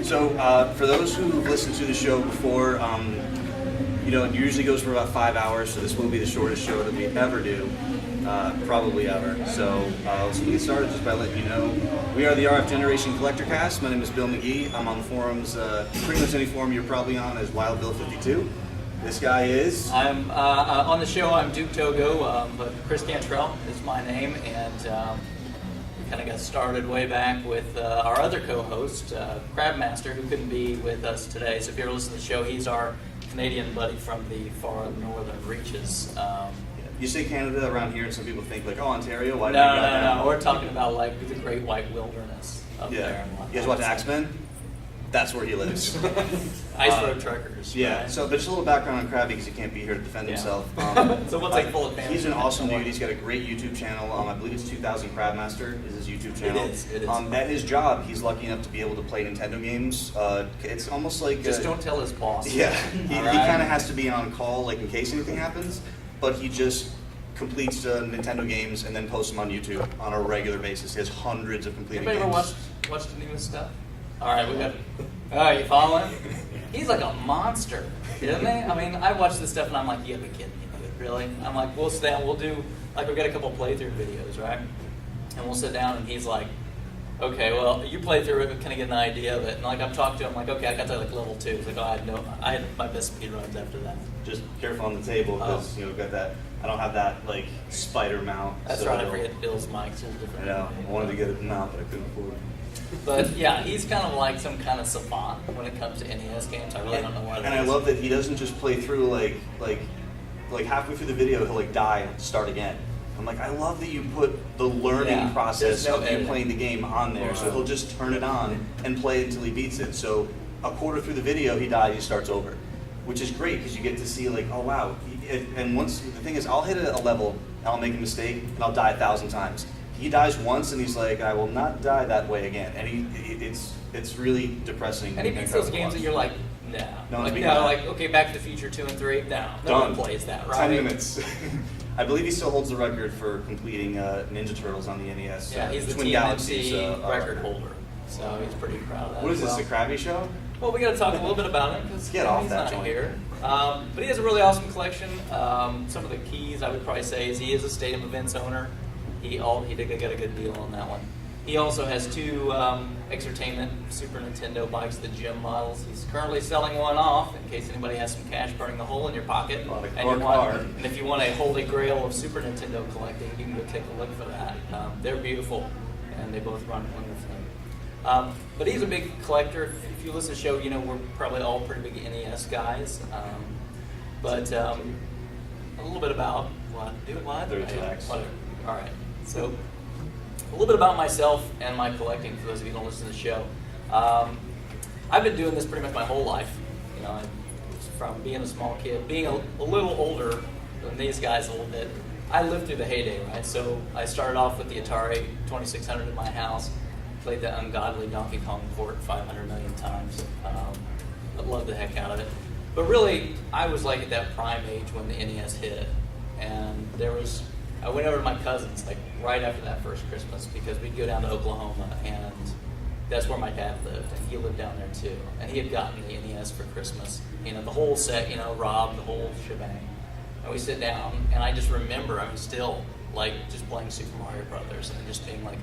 So for those who've listened to the show before, it usually goes for about 5 hours, so this will be the shortest show that we ever do, probably ever. So let's get started just by letting you know. We are the RF Generation Collectorcast. My name is Bill McGee. I'm on the forums, pretty much any forum you're probably on as Wild Bill 52. This guy is... I'm on the show, I'm Duke.Togo, but Chris Cantrell is my name, and we kind of got started way back with our other co-host, Crabmaster, who couldn't be with us today. So if you're listening to the show, he's our Canadian buddy from the far northern reaches. You say Canada around here, and some people think like, oh, Ontario. Why No. We're talking about like the Great White Wilderness up there. You guys watch Axemen? That's where he lives. Ice Road Truckers. Yeah. Right? So, but just a little background on Krabby because he can't be here to defend himself. So we'll take full advantage. He's an awesome dude. He's got a great YouTube channel. I believe it's 2000 Crabmaster is his YouTube channel. It is. At his job, he's lucky enough to be able to play Nintendo games. It's almost like just don't tell his boss. Yeah. He kind of has to be on call, like in case anything happens. But he just completes Nintendo games and then posts them on YouTube on a regular basis. He has hundreds of completed games. Anybody ever watched any of his stuff? All right, we got. Oh, you following? He's like a monster, isn't he? I mean, I watch this stuff and I'm like, you gotta be kidding me, dude, really? I'm like, we'll sit down, we'll do, like, we've got a couple playthrough videos, right? And we'll sit down and he's like, okay, well, you play through it and kind of get an idea of it. And like, I'm talking to him, like, okay, I got to like level 2. He's like, oh, I had my best speed runs after that. Just careful on the table because we've got that. I don't have that like spider mount. That's right. I forget Bill's mic's a little different. I know. I wanted to get a mount, but I couldn't afford it. But yeah, he's kind of like some kind of savant when it comes to NES games. I really don't know what. And I love that he doesn't just play through like halfway through the video he'll like die and start again. I'm like, I love that you put the learning process of you playing the game on there. So he'll just turn it on and play until he beats it. So a quarter through the video he dies, he starts over, which is great because you get to see like, oh wow. And once the thing is, I'll hit a level, and I'll make a mistake, and I'll die 1,000 times. He dies once, and he's like, I will not die that way again. And it's really depressing. And he beats those games that you're like, no. Like, okay, Back to the Future 2 and 3, no one plays that, right? 10 minutes. I believe he still holds the record for completing Ninja Turtles on the NES. Yeah, he's the Twin TMNT Galaxies record holder, so he's pretty proud of that. What is this, the Krabby Show? Well, we got to talk a little bit about him because he's that not joint. here. But he has a really awesome collection. Some of the keys I would probably say is he is a Stadium Events owner. He did get a good deal on that one. He also has 2 Exertainment Super Nintendo bikes, the gym models. He's currently selling one off in case anybody has some cash burning a hole in your pocket. And if you want a holy grail of Super Nintendo collecting, you can go take a look for that. They're beautiful, and they both run wonderfully. But he's a big collector. If you listen to the show, you know we're probably all pretty big NES guys. But a little bit about what? Whatever. All right. So a little bit about myself and my collecting. For those of you who don't listen to the show, I've been doing this pretty much my whole life. You know, from being a small kid, being a little older than these guys a little bit. I lived through the heyday, right? So I started off with the Atari 2600 in my house. Played the ungodly Donkey Kong port 500 million times. I loved the heck out of it. But really, I was like at that prime age when the NES hit. And I went over to my cousins like right after that first Christmas because we'd go down to Oklahoma and that's where my dad lived. And he lived down there too. And he had gotten the NES for Christmas. You know, the whole set, Rob, the whole shebang. And we sit down and I just remember I'm still like just playing Super Mario Brothers and just being like,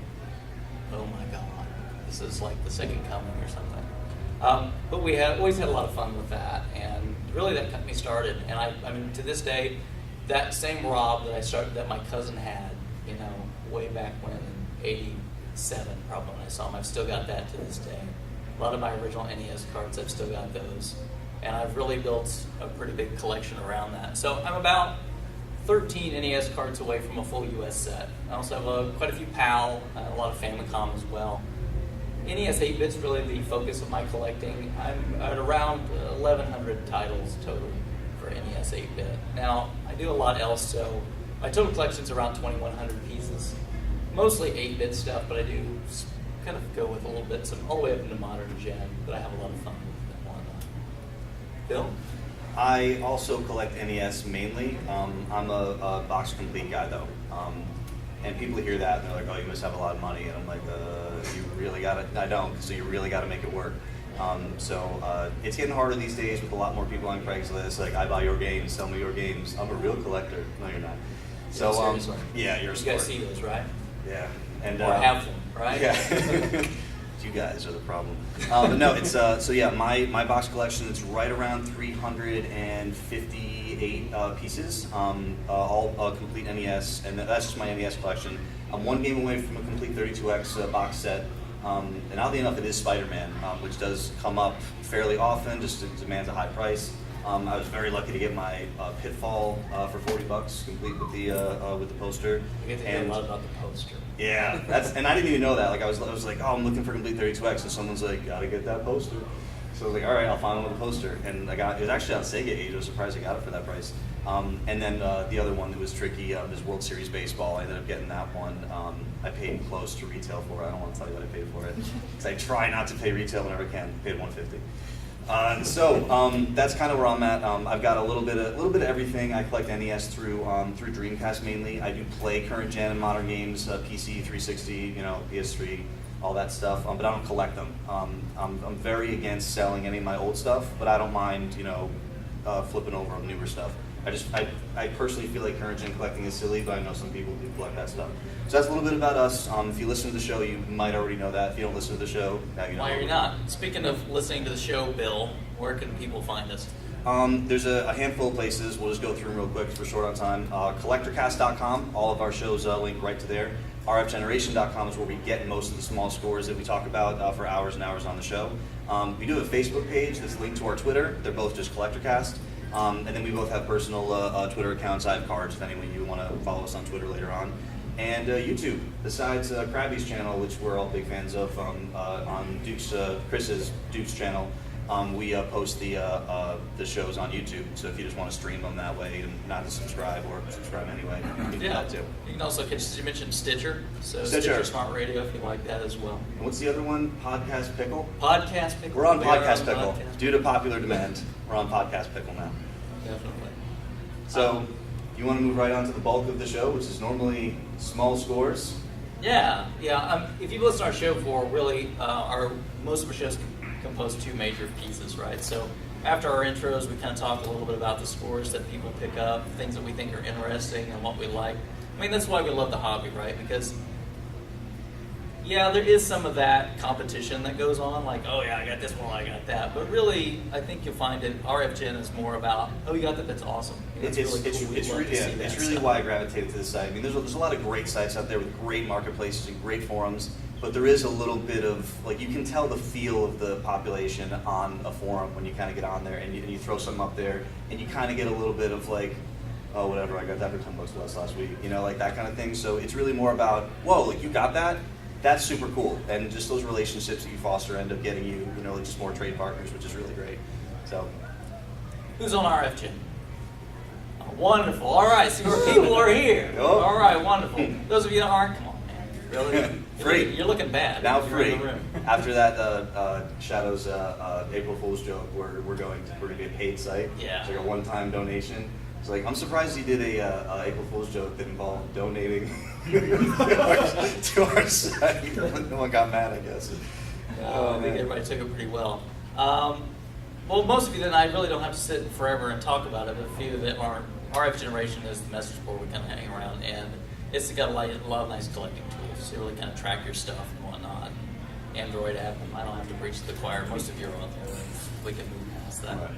oh my God, this is like the second coming or something. But we always had a lot of fun with that, and really that got me started. And I mean, to this day, that same Rob that my cousin had, way back when in '87, probably when I saw him, I've still got that to this day. A lot of my original NES cards, I've still got those, and I've really built a pretty big collection around that. So I'm about 13 NES cards away from a full US set. I also have quite a few PAL, a lot of Famicom as well. NES 8-bit's really the focus of my collecting. I'm at around 1,100 titles total for NES 8-bit. Now, I do a lot else, so my total collection's around 2,100 pieces. Mostly 8-bit stuff, but I do kind of go with a little bit, all the way up into modern gen, but I have a lot of fun with them. Bill? I also collect NES mainly. I'm a box complete guy though. And people hear that and they're like, oh, you must have a lot of money. And I'm like, you really gotta, I don't, so you really gotta make it work. So it's getting harder these days with a lot more people on Craigslist. Like, I buy your games, sell me your games. I'm a real collector. No, you're not. So yeah, you're a You guys see those, right? Yeah, and or have them, right? Yeah. You guys are the problem. But no, it's so yeah. My box collection is right around 358 pieces, all complete NES, and that's just my NES collection. I'm one game away from a complete 32X box set. And oddly enough, it is Spider-Man, which does come up fairly often. Just demands a high price. I was very lucky to get my Pitfall for $40, complete with the poster. We get to hear a lot about the poster. Yeah, and I didn't even know that. Like I was like, oh, I'm looking for complete 32X, and someone's like, gotta get that poster. So I was like, all right, I'll find one with a poster, and it was actually on Sega Age. I was surprised I got it for that price. And then the other one that was tricky is World Series Baseball. I ended up getting that one. I paid close to retail for it. I don't want to tell you what I paid for it, because I try not to pay retail whenever I can. I paid $150. So that's kind of where I'm at. I've got a little bit of everything. I collect NES through Dreamcast mainly. I do play current gen and modern games, PC, 360, PS3, all that stuff. But I don't collect them. I'm very against selling any of my old stuff, but I don't mind flipping over newer stuff. I personally feel like current gen collecting is silly, but I know some people do collect that stuff. So that's a little bit about us. If you listen to the show, you might already know that. If you don't listen to the show, now you know. Why are you not? Speaking of listening to the show, Bill, where can people find us? There's a handful of places. We'll just go through them real quick because we're short on time. Collectorcast.com, all of our shows link right to there. RFGeneration.com is where we get most of the small scores that we talk about for hours and hours on the show. We do have a Facebook page that's linked to our Twitter. They're both just Collectorcast. And then we both have personal Twitter accounts. I have cards if anyone you want to follow us on Twitter later on. And YouTube, besides Krabby's channel, which we're all big fans of, on Chris's Duke's channel, we post the shows on YouTube. So if you just want to stream them that way and not to subscribe or subscribe anyway, you can do that too. You can also catch, you mentioned Stitcher, so Stitcher Smart Radio if you like that as well. And what's the other one? Podcast Pickle? Podcast Pickle. We're on Podcast Pickle. Due to popular demand, we're on Podcast Pickle now. Definitely. So, you want to move right on to the bulk of the show, which is normally small scores? Yeah. If you've listened to our show before, really, most of our shows compose two major pieces, right? So, after our intros, we kind of talk a little bit about the scores that people pick up, things that we think are interesting and what we like. I mean, that's why we love the hobby, right? Because, yeah, there is some of that competition that goes on, like, oh yeah, I got this one, I got that. But really, I think you'll find it, RF Gen is more about, oh, you got that, that's awesome. It's really why I gravitated to this site. I mean, there's a lot of great sites out there with great marketplaces and great forums, but there is a little bit of, like, you can tell the feel of the population on a forum when you kind of get on there and you throw something up there, and you kind of get a little bit of like, oh, whatever, I got that for $10 less last week, like that kind of thing. So it's really more about, whoa, like, you got that? That's super cool, and just those relationships that you foster end up getting you, just more trade partners, which is really great. So, who's on RF Gen? Oh, wonderful. All right, so our people are here. Oh. All right, wonderful. Those of you that aren't, come on, man. Really? Free. You're looking bad. Now free. In the room. After that Shadow's April Fool's joke, we're going to be a paid site. Yeah. It's like a one-time donation. It's like, I'm surprised you did a April Fool's joke that involved donating to our site. No one got mad, I guess. I think everybody took it pretty well. Well, most of you then, I really don't have to sit forever and talk about it, but a few of them are, RF Generation is the message board we kind of hang around, and it's got a lot of nice collecting tools to really kind of track your stuff and whatnot. Android app, I don't have to preach to the choir. Most of you are on there. We can move past that. Right.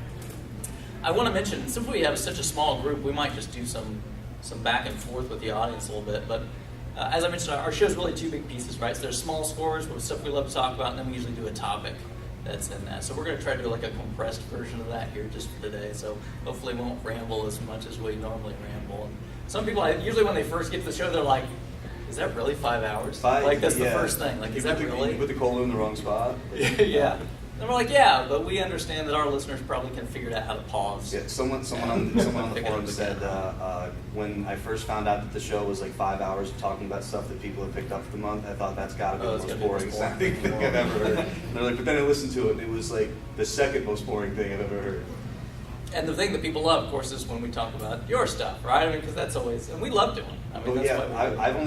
I want to mention, since we have such a small group, we might just do some back and forth with the audience a little bit. But as I mentioned, our show's really two big pieces, right? So there's small scores with stuff we love to talk about, and then we usually do a topic that's in that. So we're going to try to do like a compressed version of that here just for today. So hopefully we won't ramble as much as we normally ramble. And some people, usually when they first get to the show, they're like, is that really 5 hours? Like, that's the first thing. Like, is that really? You put the cola in the wrong spot? Yeah. And we're like, yeah, but we understand that our listeners probably can figure out how to pause. Yeah, someone on the forum said when I first found out that the show was like 5 hours of talking about stuff that people had picked up for the month, I thought that's got to be the most boring sounding thing I've ever heard. And they're like, but then I listened to it, and it was like the second most boring thing I've ever heard. And the thing that people love, of course, is when we talk about your stuff, right? I mean, because that's always, and we love doing it. I mean,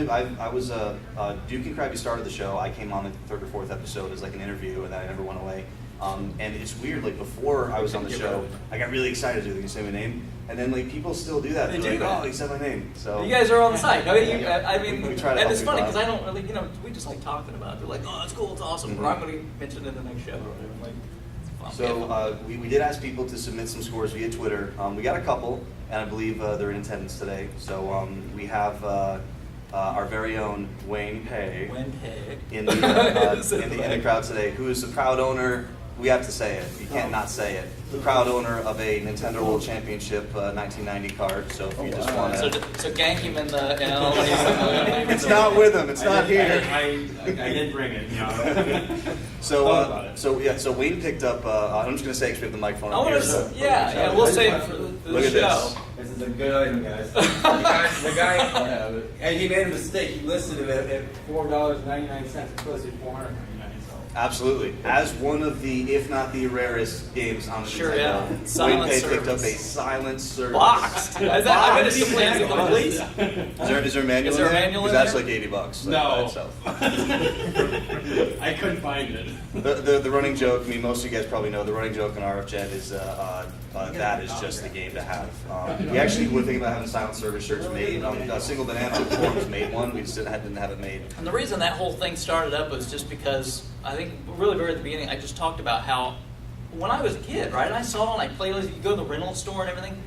I was Duke and Krabby started the show. I came on the third or fourth episode as like an interview, and then I never went away. And it's weird, like before I was on the show, I got really excited to say my name, and then like people still do that. They They're do like, that. oh, he said my name. So You guys are on the site. No, I mean, We try to and help it's funny people because out. I don't really, we just like talking about it. They're like, oh, it's cool, it's awesome, or I'm going to mention it in the next show. Or whatever. I'm like, it's fun. So we did ask people to submit some scores via Twitter. We got a couple, and I believe they're in attendance today. So we have our very own Wayne Pei in the crowd today, who is the proud owner. We have to say it. You can't not say it. The proud owner of a Nintendo World Championship 1990 card. So if you just want to, so gank him in the. it's not with him. It's not here. I did bring it. So Wayne picked up. I'm just gonna say, because we have the microphone. I want to. Yeah, we'll save it for the Look at show. this. This is a good item, guys. The guy, and he made a mistake. He listed it at $4.99. It's supposed to be $4.99. Absolutely. As one of the, if not the rarest games on the Sure, Nintendo, yeah. Wayne Silent Pei service. picked up a silent service. Boxed. I bet it's complete. Complete. Is there a manual? Is there a in there? manual in Because that's there? like $80. No. By itself. I couldn't find it. The running joke. I mean, most of you guys probably know the running joke in RF Gen is that is just the game to have. We actually were thinking about having silent service shirts made. Single Banana Forums made one. We just didn't have it made. And the reason that whole thing started up was just because I think really very at the beginning I just talked about how when I was a kid, right, I saw and I played, you go to the rental store and everything,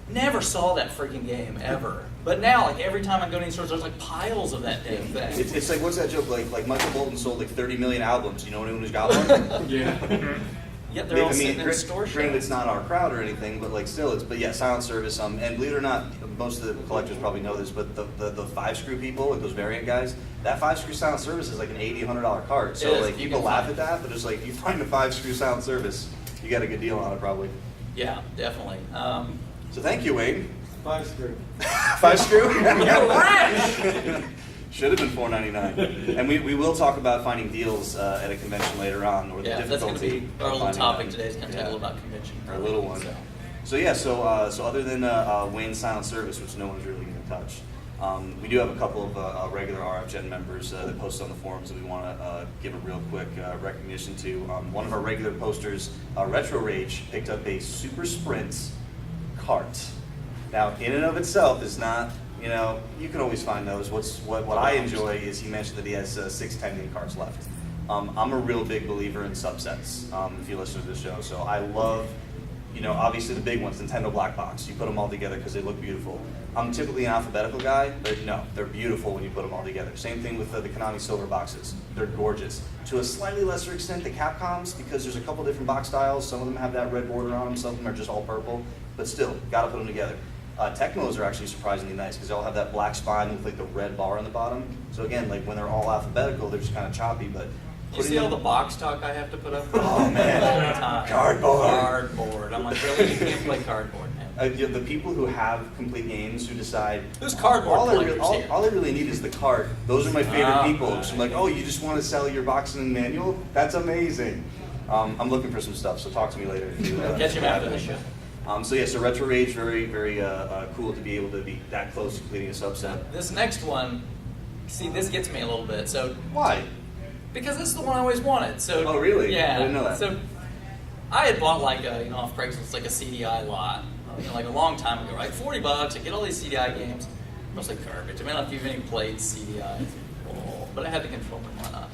never saw that freaking game ever. But now, like every time I go to any stores, there's like piles of that damn thing. It's like, what's that joke? Like Michael Bolton sold like 30 million albums. You know anyone who's got one? Yeah. Yet they're all sitting in store granted, shelves. it's not our crowd or anything, but like still, but yeah, silent service. And believe it or not, most of the collectors probably know this, but the 5-screw people, like those variant guys, that 5-screw silent service is like an $80, $100 card. So like people laugh at that, but it's like you find a 5-screw silent service, you got a good deal on it probably. Yeah, definitely. So thank you, Wayne. 5-screw. 5-screw? You're right! Should have been $4.99. And we will talk about finding deals at a convention later on, or the Yeah, that's difficulty. going to be our little topic today. Is going to talk a little about convention. Our little one. So other than Wayne's silent service, which no one's really going to touch, we do have a couple of regular RF Gen members that post on the forums that we want to give a real quick recognition to. One of our regular posters, Retro Rage, picked up a Super Sprint cart. Now, in and of itself, is not, you can always find those. What I enjoy is he mentioned that he has 6 10-game carts left. I'm a real big believer in subsets, if you listen to the show. So I love, obviously the big ones, Nintendo Black Box. You put them all together because they look beautiful. I'm typically an alphabetical guy, but no, they're beautiful when you put them all together. Same thing with the Konami Silver boxes. They're gorgeous. To a slightly lesser extent, the Capcoms, because there's a couple different box styles. Some of them have that red border on them. Some of them are just all purple. But still, got to put them together. Tecmos are actually surprisingly nice because they all have that black spine with like the red bar on the bottom. So again, like when they're all alphabetical, they're just kind of choppy. But you see all the box talk I have to put up? Oh man, all the time. Cardboard. I'm like, really? You can't play cardboard, man. The people who have complete games who decide who's cardboard all collectors here? All I really need is the cart. Those are my favorite people. So I'm like, oh, you just want to sell your boxing manual? That's amazing. I'm looking for some stuff, so talk to me later. Catch him after the show. So Retro Rage, very, very cool to be able to be that close to completing a subset. This next one, see, this gets me a little bit. So why? Because this is the one I always wanted. So oh really? Yeah. I didn't know that. So I had bought like off Craigslist like a CDI lot, like a long time ago, right? $40. I get all these CDI games, mostly garbage. I mean, I don't know if you've any played CDI, but I had the controller, why not?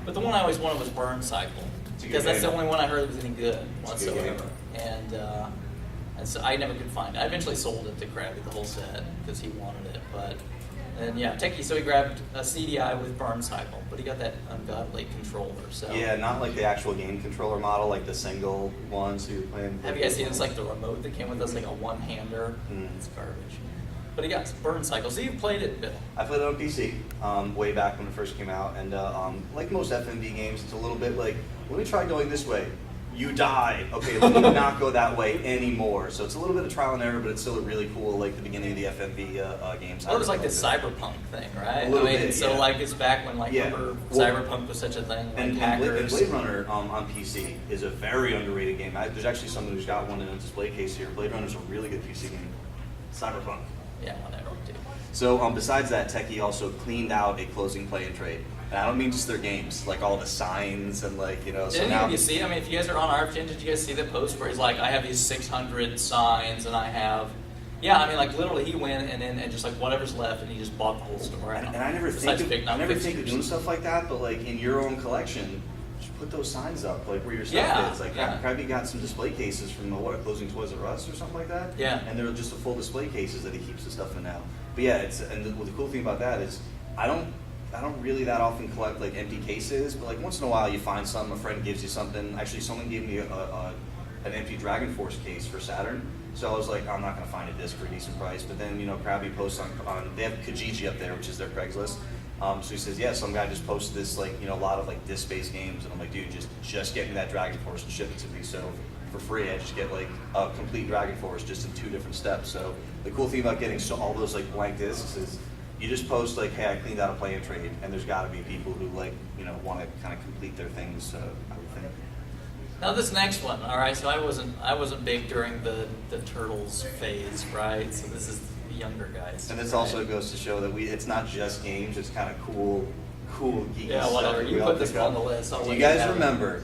But the one I always wanted was Burn Cycle because that's the only one I heard that was any good whatsoever. And so I never could find it. I eventually sold it to Krabby, the whole set, because he wanted it. But and yeah, Techie. So he grabbed a CDI with Burn Cycle, but he got that ungodly controller. So yeah, not like the actual game controller model, like the single ones who playing. Have you guys seen this? Like the remote that came with us, like a one-hander. It's garbage. But he got Burn Cycle. So you played it, Bill? I played it on PC way back when it first came out, and like most FMV games, it's a little bit like, let me try going this way. You die. Okay, let me not go that way anymore. So it's a little bit of trial and error, but it's still really cool, like the beginning of the FMV games. Well, it was like this cyberpunk thing, right? A little bit, so yeah. like it's back when remember cyberpunk was such a thing. And hackers. Blade Runner on PC is a very underrated game. There's actually someone who's got one in a display case here. Blade Runner's a really good PC game. Cyberpunk. Yeah, whatever. Too. So besides that, Techie also cleaned out a closing play and trade. And I don't mean just their games, like all the signs and like, you know. Did any of you see? I mean, if you guys are on RFGen, did you guys see the post where he's like, I have these 600 signs and I have. Yeah, I mean, like literally, he went and just like whatever's left, and he just bought the whole store. And I never think of doing stuff like that, but like in your own collection, just put those signs up, like where your stuff is. Like Krabby got some display cases from closing Toys R Us or something like that. Yeah. And they're just a full display cases that he keeps the stuff in now. But yeah, the cool thing about that is I don't really that often collect like empty cases, but like once in a while you find something. A friend gives you something. Actually, someone gave me an empty Dragon Force case for Saturn. So I was like, I'm not going to find a disc for a decent price. But then, you know, Krabby posts on they have Kijiji up there, which is their Craigslist. So he says, yeah, some guy just posted this, like, you know, a lot of like disc-based games. And I'm like, dude, just get me that Dragon Force and ship it to me. So for free, I just get like a complete Dragon Force just in 2 different steps. So the cool thing about getting all those like blank discs is you just post like, hey, I cleaned out a play and trade. And there's got to be people who like, you know, want to kind of complete their things, I would think. Now this next one, all right. So I wasn't big during the Turtles phase, right? So this is the younger guys. And this also goes to show that it's not just games; it's kind of cool geeky yeah, stuff. whatever. You put this on the list. Do you guys remember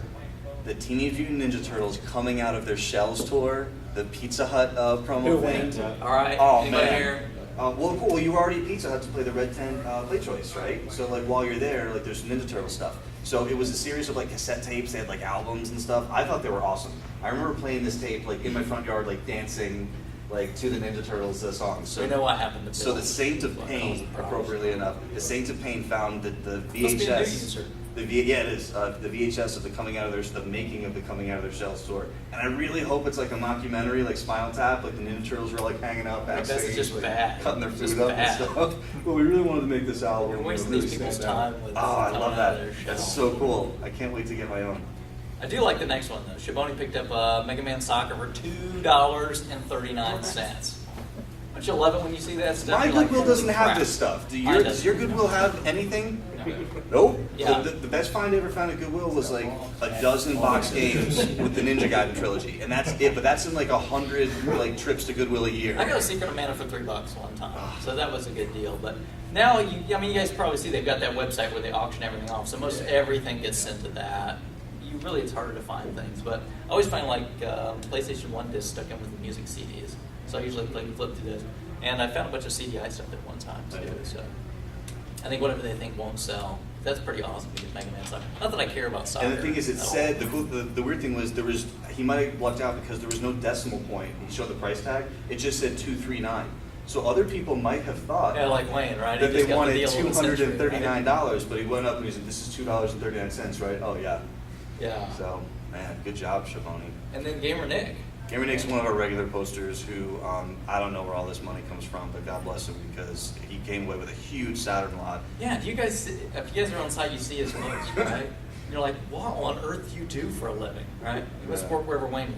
the Teenage Mutant Ninja Turtles coming out of their Shells tour, the Pizza Hut promo thing? All right. Oh Anybody man. here? Well, cool. You were already at Pizza Hut to play the Red 10 Play Choice, right? So like while you're there, like there's some Ninja Turtle stuff. So it was a series of like cassette tapes. They had like albums and stuff. I thought they were awesome. I remember playing this tape like in my front yard, like dancing like to the Ninja Turtles songs. So we know what happened to Bill. So the Saint of Pain, appropriately enough, the Saint of Pain found the VHS. It is the VHS of the making of the coming out of their Shells tour, and I really hope it's like a mockumentary, like Spinal Tap, like the Ninja Turtles were like hanging out backstage, that's just like, bad. cutting their food up and stuff. But we really wanted to make this album. You're wasting these people's time with. Oh, I love that. That's so cool. I can't wait to get my own. I do like the next one though. Shaboni picked up Mega Man Soccer for $2.39. Don't you love it when you see that stuff? My Goodwill doesn't have this stuff. Does your Goodwill have anything? Nope. Yeah. The best find I ever found at Goodwill was like a dozen box games with the Ninja Gaiden trilogy, and that's it. But that's in like 100 like trips to Goodwill a year. I got a Secret of Mana for $3 one time, so that was a good deal. But now, you guys probably see they've got that website where they auction everything off. So most everything gets sent to that. It's harder to find things, but I always find like PlayStation 1 discs stuck in with the music CDs. So I usually flip through those. And I found a bunch of CDI stuff at one time too. So I think whatever they think won't sell, that's pretty awesome because Mega Man Soccer. Not that I care about soccer. And the thing is, it said the weird thing was he might have lucked out because there was no decimal point. He showed the price tag. It just said 239. So other people might have thought like Wayne, right? that they wanted $239, but he went up and he said, "This is $2.39, right?" Oh yeah. Yeah. So man, good job, Shaboni. And then Gamer Nick. Gamer Nick's one of our regular posters who, I don't know where all this money comes from, but God bless him because he came away with a huge Saturn lot. Yeah, if you guys are on site, you see his post, right? You're like, what on earth do you do for a living, right? You must work wherever Wayne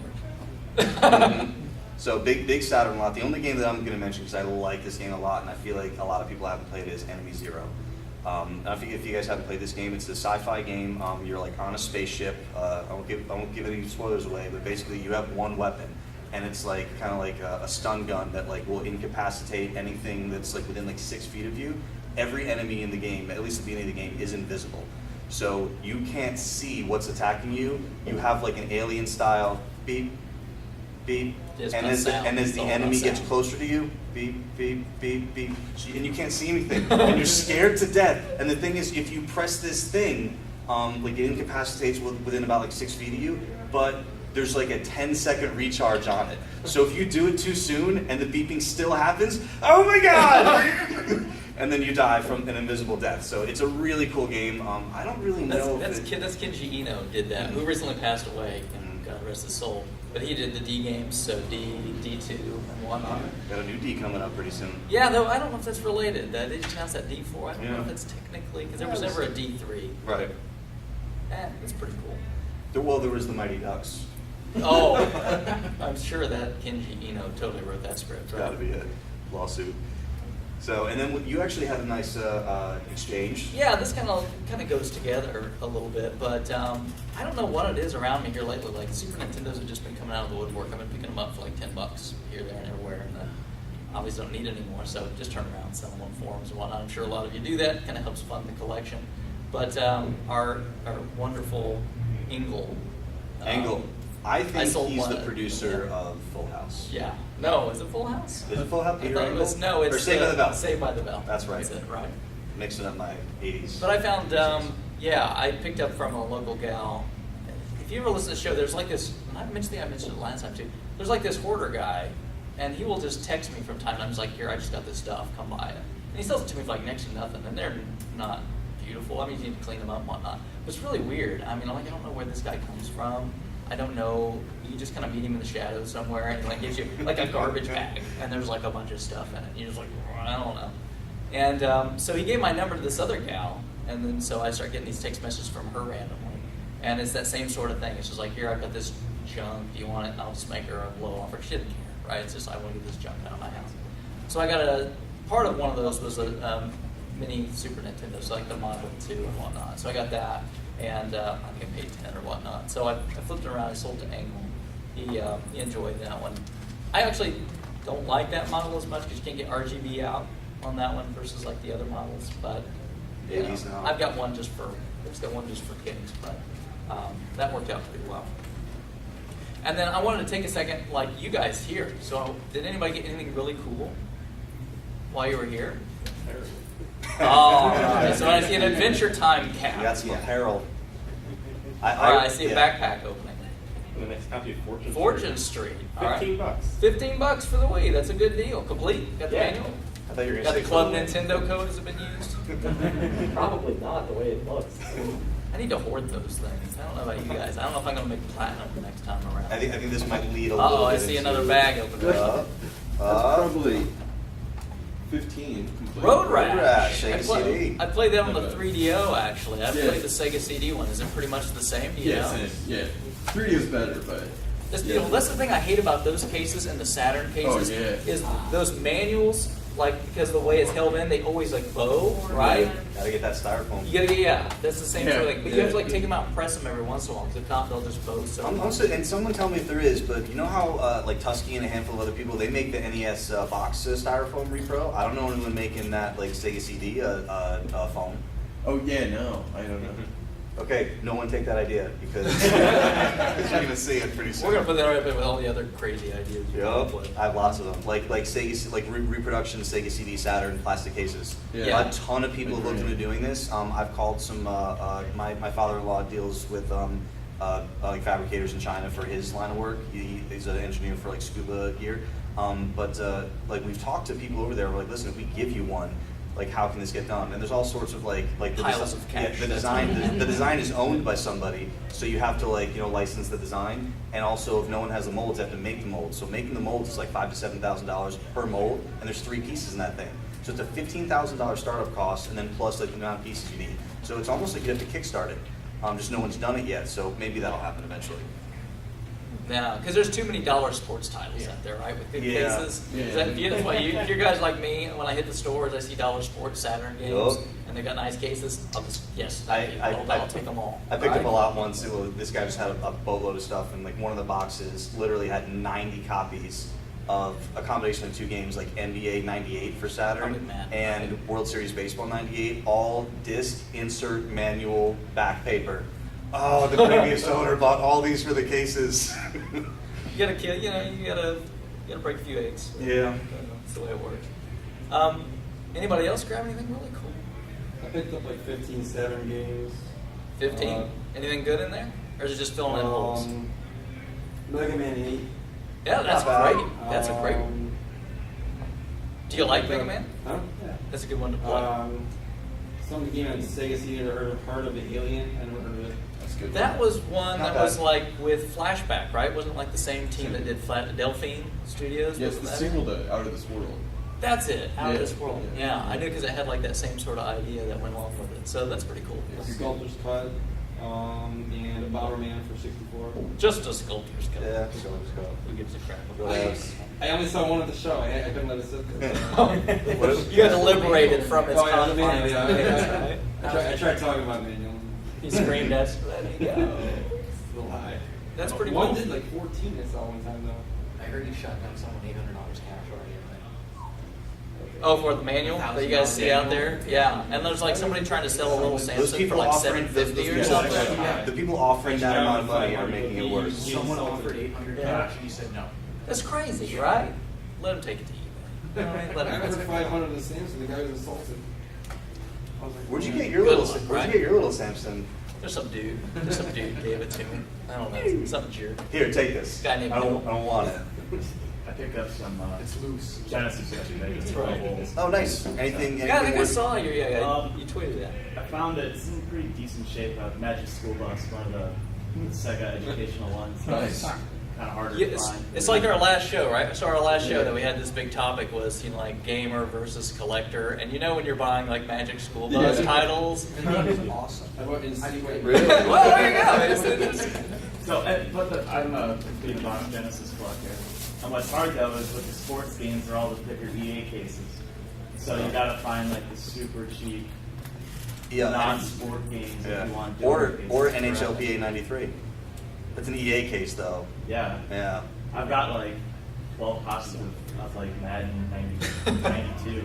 worked. So big Saturn lot. The only game that I'm going to mention because I like this game a lot, and I feel like a lot of people haven't played it, is Enemy Zero. And if you guys haven't played this game, it's a sci-fi game. You're like on a spaceship. I won't give any spoilers away, but basically you have one weapon, and it's like kind of like a stun gun that like will incapacitate anything that's like within like 6 feet of you. Every enemy in the game, at least at the beginning of the game, is invisible, so you can't see what's attacking you. You have like an alien style beep, beep, and as the enemy gets closer to you, beep, beep, beep, beep, and you can't see anything, and you're scared to death. And the thing is, if you press this thing, like it incapacitates within about like 6 feet of you, but there's like a 10-second recharge on it. So if you do it too soon and the beeping still happens, oh my god! And then you die from an invisible death. So it's a really cool game. I don't really know. That's Kenji Eno did that, who recently passed away, and God rest his soul. But he did the D games, so D, D2, and whatnot. Got a new D coming up pretty soon. Yeah, though I don't know if that's related. They just announced that D4. I don't know if that's technically, because there was never a D3. Right. That's pretty cool. There was the Mighty Ducks. Oh, I'm sure that Kenji Eno totally wrote that script, right? Gotta be a lawsuit. So, and then you actually had a nice exchange. Yeah, this kind of goes together a little bit, but I don't know what it is around me here lately. Like Super Nintendos have just been coming out of the woodwork. I've been picking them up for like $10 here, there, and everywhere, and obviously don't need anymore. So just turn around, sell them on forums and whatnot. I'm sure a lot of you do that. Kind of helps fund the collection. But our wonderful Engel. Engel. I think sold he's one. the producer of Full House. Yeah. No, is it Full House? Is it Full House? I Peter thought it Engel? was, no, it's Or Saved by the Bell. Saved by the Bell. That's right. That's it, right. Mixing up my 80s. But I found, I picked up from a local gal. If you ever listen to the show, there's like this, and I mentioned it last time too, there's like this hoarder guy, and he will just text me from time to time. He's like, here, I just got this stuff, come buy it. And he sells it to me for like next to nothing, and they're not beautiful. I mean, you need to clean them up and whatnot. But it's really weird. I mean, I don't know where this guy comes from. I don't know. You just kind of meet him in the shadows somewhere, and he like gives you like a garbage bag, and there's like a bunch of stuff in it. And you're just like, I don't know. And so he gave my number to this other gal, and then so I start getting these text messages from her randomly, and it's that same sort of thing. It's just like, here, I've got this junk. Do you want it? And I'll just make her a low offer. She didn't care, right? It's just I want to get this junk out of my house. So I got part of one of those was a mini Super Nintendo, so like the Model 2 and whatnot. So I got that, and I think I paid 10 or whatnot. So I flipped it around. I sold to Engel. He enjoyed that one. I actually don't like that model as much because you can't get RGB out on that one versus like the other models. But you know, I've got one just for kicks, but that worked out pretty well. And then I wanted to take a second, like you guys here. So did anybody get anything really cool while you were here? Oh, right. So I see an Adventure Time cap. You got some apparel. I see a backpack opening. The next copy of Fortune. Fortune Street. $15. $15 for the Wii. That's a good deal. Complete. Got the manual. I thought you were going Got to the say Club Club Nintendo code. Has it been used? Probably not the way it looks. I need to hoard those things. I don't know about you guys. I don't know if I'm going to make platinum the next time around. I think this might lead a little bit. Oh, I see another bag opening up. Probably 15 complete. Road Rash. Rash, Sega CD. I played that on the 3DO actually. I Yeah. played the Sega CD one. Is it pretty much the same? Do you know? Yes, yeah. 3D is better, but That's beautiful. That's the thing I hate about those cases and the Saturn cases is those manuals, like because the way it's held in, they always like bow, right? Gotta get that styrofoam. You gotta get, that's the same sort of thing. But you have to like Yeah. take them out and press them every once in a while because if not, they'll just bow. So And someone tell me if there is, but you know how like Tusky and a handful of other people, they make the NES box styrofoam repro? I don't know anyone making that like Sega CD foam. oh yeah, no, I don't know. Okay, no one take that idea because you're gonna see it pretty soon. we're gonna put that right up with all the other crazy ideas. you come up Yep, with. I have lots of them. Like Sega, like reproduction Sega CD Saturn plastic cases. Yeah. A ton of people have looked into doing this. I've called some. My father-in-law deals with like fabricators in China for his line of work. He's an engineer for like scuba gear. But like we've talked to people over there. We're like, listen, if we give you one, like how can this get done? And there's all sorts of like the Piles of cash. the design. The design is owned by somebody, so you have to like license the design. And also, if no one has the molds, they have to make the molds. So making the molds is like $5,000 to $7,000 per mold, and there's 3 pieces in that thing. So it's a $15,000 startup cost, and then plus like the amount of pieces you need. So it's almost like you have to kickstart it. Just no one's done it yet, so maybe that'll happen eventually. Yeah, because there's too many dollar sports titles out there, right? With good Yeah. cases. Yeah. That's why if you're guys like me, when I hit the stores, I see dollar sports Saturn games, Yup. and they got nice cases. I'll just I I'll take them all. I picked right? up a lot once. This guy just had a boatload of stuff, and like one of the boxes literally had 90 copies of a combination of 2 games, like NBA '98 for Saturn Oh, man. and World Series Baseball '98, all disc insert manual back paper. Oh, the previous owner bought all these for the cases. You gotta kill. You gotta break a few eggs. Yeah. That's the way it works. Anybody else grab anything really cool? I picked up like 15 Saturn games. 15. Anything good in there, or is it just filling in holes? Mega Man 8. Yeah, that's not bad. great. That's a great one. Do you like Mega Man? Huh? Yeah. That's a good one to play. Some game on Sega CD that Heart of the Alien. I never heard of it. That's good. That was one Not that was bad. like with Flashback, right? Wasn't it like the same team that did Delphine Studios? Yes, Wasn't the that single it? to Out of This World. That's it. Out of Yeah. This World. Yeah, I knew because it had like that same sort of idea that went along with it. So that's pretty cool. A Sculptor's Cut. And a Bomberman for 64. Just a sculptor's cut. Yeah, so let's go. Who gives a crap What about else? I only saw one at the show. I couldn't let it sit there. it? You had to liberate it from its Oh, yeah, confines. yeah. Right? I tried talking about manual. He screamed at you, let me go. It's a lie. That's pretty One cool. did like 14 I saw one time though. I heard you shot down someone $800 cash already. Oh, for the manual that you guys see out there? Yeah. And there's like somebody trying to sell a little Those Samsung for people like offering $750 or those something. people- The people offering that amount of money are making it worse. Someone offered 800 cash and he said no. That's crazy, right? Let him take it to eBay. You know, let I him offered 500 of the Samsung. The guy was insulted. I was like, Where'd you "Wow." get your Good little? one, Where'd right? you get your little Samsung? There's some dude gave it to me. I don't know, some jerk. Here, take this. Guy named I don't want it. I picked up some It's loose. Genesis yesterday. Just Right. holes. Oh, nice. Anything? Yeah, I think I worth- saw your, Um, you tweeted that. I found it. It's in pretty decent shape. A Magic School Bus, one of the Sega educational ones. Nice. Kind of harder Yeah, to find. it's like our last show, right? So our last show that we had this big topic was, you know, like gamer versus collector. And you know when you're buying like Magic School Bus Yeah. titles? Awesome. I bought Insinuate. Really? Well, there you go. It's- So, I'm a big Genesis collector. And what's hard though is with the sports games, they're all the thicker EA cases. So you gotta find like the super cheap Yeah. non-sport games Yeah. if you want. Or different cases. or NHLPA 93. That's an EA case though. Yeah. Yeah. I've got like 12 copies of like Madden 92.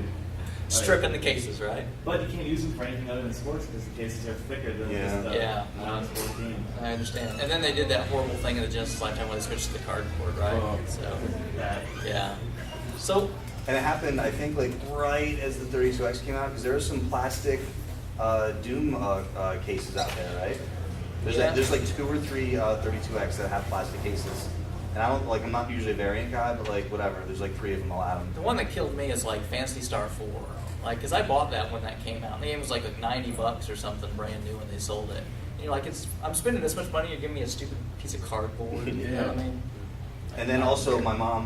Stripping the cases, right? But you can't use them for anything other than sports because the cases are thicker than Yeah. just the Yeah. non-sport games. I understand. And then they did that horrible thing in the Genesis lifetime where they switched to the cardboard, right? Oh. So, That, yeah. So, And it happened, I think, like right as the 32X came out, because there are some plastic Doom cases out there, right? There's like 2 or 3 32X that have plastic cases. And I don't, like, I'm not usually a variant guy, but like, whatever. There's like 3 of them. I'll add them. the one that killed me is like Fantasy Star 4. Like, because I bought that when that came out. The game was like $90 or something brand new when they sold it. And you're like, I'm spending this much money, you're giving me a stupid piece of cardboard. You know what I mean? And then also, my mom,